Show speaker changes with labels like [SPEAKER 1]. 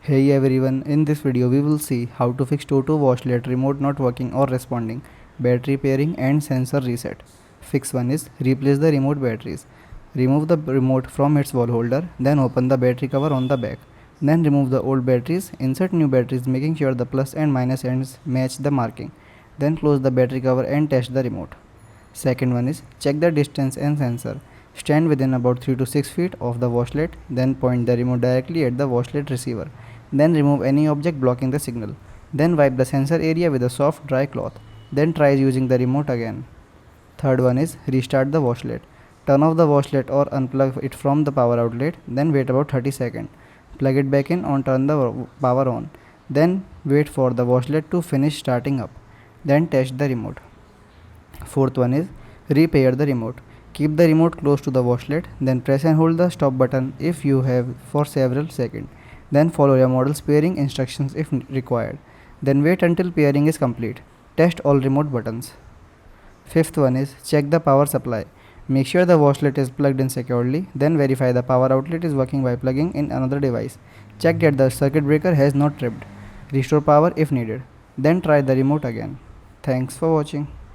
[SPEAKER 1] Hey everyone, in this video we will see how to fix Toto Washlet remote not working or responding, battery pairing and sensor reset. Fix 1 is replace the remote batteries. Remove the remote from its wall holder, then open the battery cover on the back. Then remove the old batteries, insert new batteries making sure the plus and minus ends match the marking. Then close the battery cover and test the remote. Second one is check the distance and sensor. Stand within about 3 to 6 feet of the washlet, then point the remote directly at the washlet receiver. Then remove any object blocking the signal. Then wipe the sensor area with a soft dry cloth. Then try using the remote again. Third one is restart the washlet. Turn off the washlet or unplug it from the power outlet, then wait about 30 seconds. Plug it back in or turn the power on. Then wait for the washlet to finish starting up. Then test the remote. Fourth one is repair the remote. Keep the remote close to the washlet, then press and hold the stop button if you have for several seconds. Then follow your model's pairing instructions if required. Then wait until pairing is complete. Test all remote buttons. Fifth one is check the power supply. Make sure the washlet is plugged in securely, then verify the power outlet is working by plugging in another device. Check that the circuit breaker has not tripped. Restore power if needed. Then try the remote again. Thanks for watching.